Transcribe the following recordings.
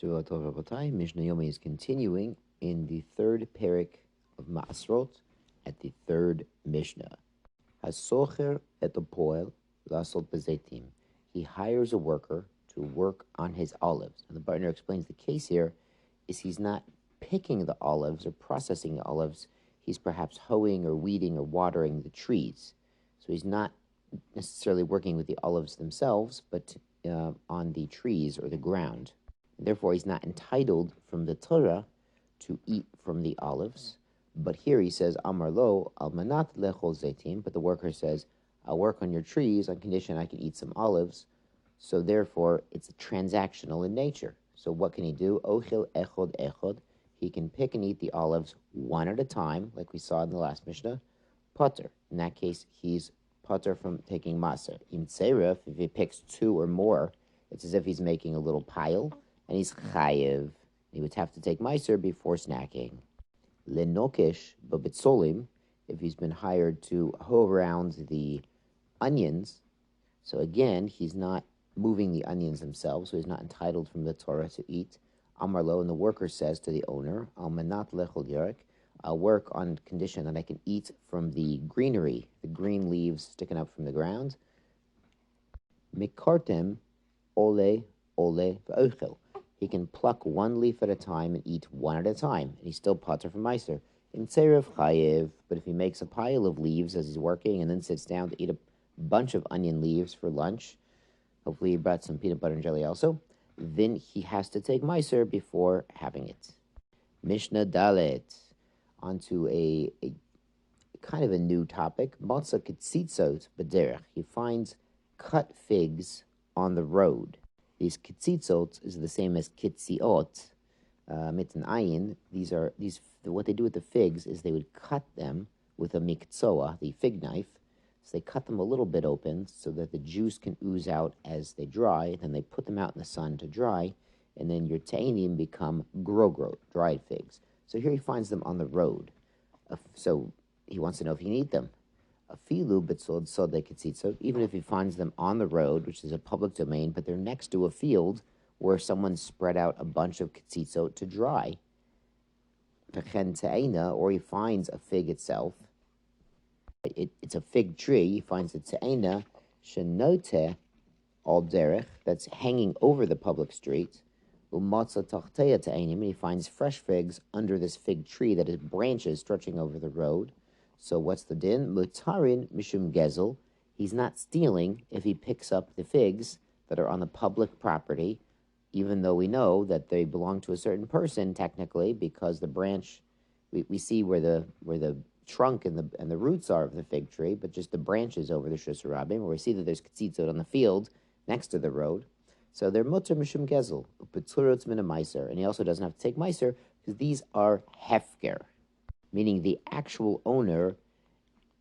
Shavua Tov Rabotai, Mishnah Yomi is continuing in the third parak of Maasrot at the third Mishnah. Hasocher et poel lasot bezeitim. He hires a worker to work on his olives. And the partner explains the case here is he's not picking the olives or processing the olives. He's perhaps hoeing or weeding or watering the trees. So he's not necessarily working with the olives themselves, but on the trees or the ground. Therefore, he's not entitled from the Torah to eat from the olives. But here he says, Amar lo almanat lechol zeitim. But the worker says, I'll work on your trees on condition I can eat some olives. So therefore, it's transactional in nature. So what can he do? Ochil echod echod. He can pick and eat the olives one at a time, like we saw in the last Mishnah. Potter. In that case, he's potter from taking maser. In tzeiref, if he picks two or more, it's as if he's making a little pile, and he's chayiv. He would have to take meiser before snacking. Lenokish babitzolim, if he's been hired to hoe around the onions, so again, he's not moving the onions themselves, so he's not entitled from the Torah to eat. Amarlo, and the worker says to the owner, Almanat lechol yarek, I'll work on condition that I can eat from the greenery, the green leaves sticking up from the ground. Mikartem ole v'ochel. He can pluck one leaf at a time and eat one at a time, and he's still potter from meiser. In tzerev chayiv, but if he makes a pile of leaves as he's working and then sits down to eat a bunch of onion leaves for lunch, hopefully he brought some peanut butter and jelly also, then he has to take meiser before having it. Mishnah Dalet, onto a kind of a new topic. Matza ketzitzot b'derech. He finds cut figs on the road. These ketzitzot is the same as kitziot, mitin ayin. What they do with the figs is they would cut them with a mikzoa, the fig knife. So they cut them a little bit open so that the juice can ooze out as they dry. Then they put them out in the sun to dry, and then your tainim become grogro, dried figs. So here he finds them on the road. So he wants to know if he can eat them. Afilu b'tzod sodeh ketzitzot, even if he finds them on the road, which is a public domain, but they're next to a field where someone spread out a bunch of ketzitzot to dry. V'chen te'ena, or he finds a fig itself. It's a fig tree. He finds a te'ena shenote al derech, that's hanging over the public street. Umatza tachteya te'enim, and he finds fresh figs under this fig tree that has branches stretching over the road. So what's the din? Mutarin mishum gezel. He's not stealing if he picks up the figs that are on the public property, even though we know that they belong to a certain person technically, because the branch, we see where the trunk and the roots are of the fig tree, but just the branches over the shusarabim, where we see that there's ketzitzot on the field next to the road. So they're mutter mishum gezel, upetzurot min meiser, and he also doesn't have to take meiser because these are hefker, meaning the actual owner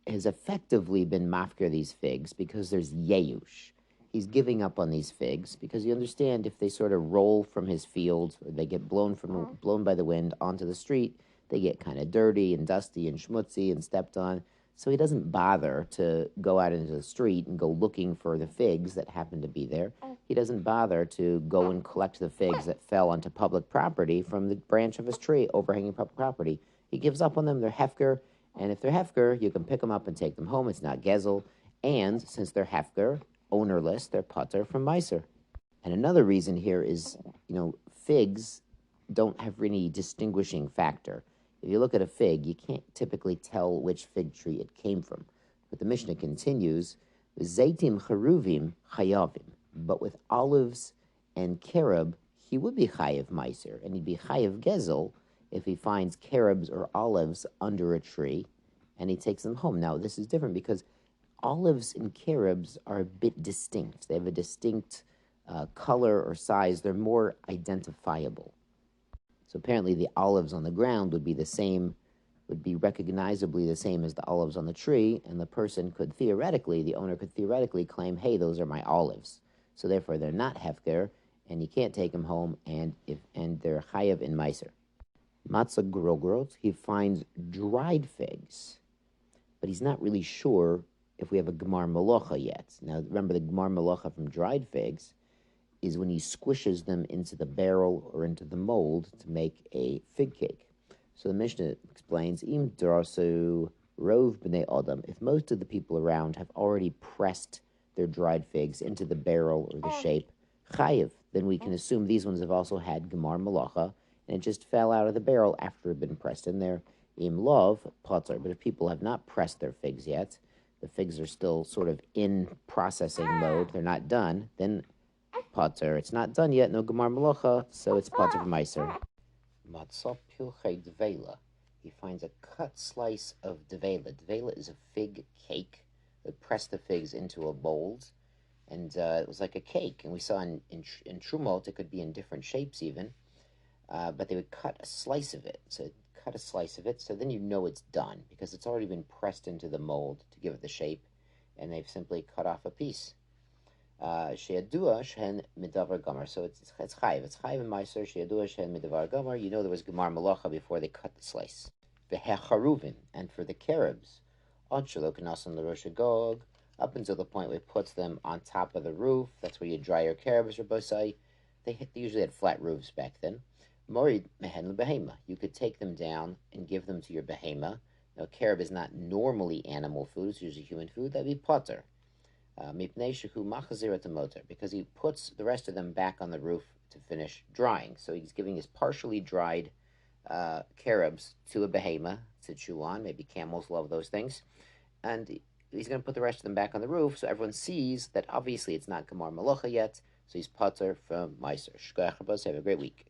has effectively been mafker these figs because there's yeyush. He's giving up on these figs because you understand if they sort of roll from his field or they get blown by the wind onto the street, they get kind of dirty and dusty and schmutzy and stepped on. So he doesn't bother to go out into the street and go looking for the figs that happen to be there. He doesn't bother to go and collect the figs that fell onto public property from the branch of his tree overhanging public property. He gives up on them. They're hefker, and if they're hefker, you can pick them up and take them home. It's not gezel, and since they're hefker, ownerless, they're potter from meiser. And another reason here is, figs don't have any distinguishing factor. If you look at a fig, you can't typically tell which fig tree it came from. But the Mishnah continues, Zaitim cheruvim chayavim. But with olives and carob, he would be chayav meiser, and he'd be chayav gezel if he finds carobs or olives under a tree, and he takes them home. Now, this is different because olives and carobs are a bit distinct. They have a distinct color or size. They're more identifiable. So apparently the olives on the ground would be recognizably the same as the olives on the tree, and the owner could theoretically claim, hey, those are my olives. So therefore they're not hefker, and you can't take them home, and they're chayav in meiser. Matzah grogrot, he finds dried figs, but he's not really sure if we have a gemar malocha yet. Now remember, the gemar malocha from dried figs is when he squishes them into the barrel or into the mold to make a fig cake. So the Mishnah explains, Im darasu rov b'nei adam, if most of the people around have already pressed their dried figs into the barrel or the shape, chayiv, then we can assume these ones have also had gemar malacha, and it just fell out of the barrel after it had been pressed in there. Im lov pater, but if people have not pressed their figs yet, the figs are still sort of in processing mode, they're not done, then pater, it's not done yet, no gemar malacha, so it's pater v'maiser. Matzah pilchei devela. He finds a cut slice of devela. Devela is a fig cake. They press the figs into a mold, and it was like a cake. And we saw in Trumot, it could be in different shapes even, but they would cut a slice of it. So cut a slice of it, so then you know it's done, because it's already been pressed into the mold to give it the shape, and they've simply cut off a piece. She'adua shen midavar gamar. So it's chayiv. It's chayiv in meiser. She'adua shen midavar gamar. You know there was gemar malacha before they cut the slice. V'hecharuvim, and for the carobs, on shelo knasan l'rosh hagog, up until the point where it puts them on top of the roof. That's where you dry your carobs, Rabbosai. They usually had flat roofs back then. Morid mehen l'behema. You could take them down and give them to your behema. Now, carob is not normally animal food; it's usually human food. That'd be potter. Because he puts the rest of them back on the roof to finish drying. So he's giving his partially dried carobs to a behema to chew on. Maybe camels love those things. And he's going to put the rest of them back on the roof so everyone sees that obviously it's not Gemar Malacha yet. So he's pater from Meiser. Have a great week.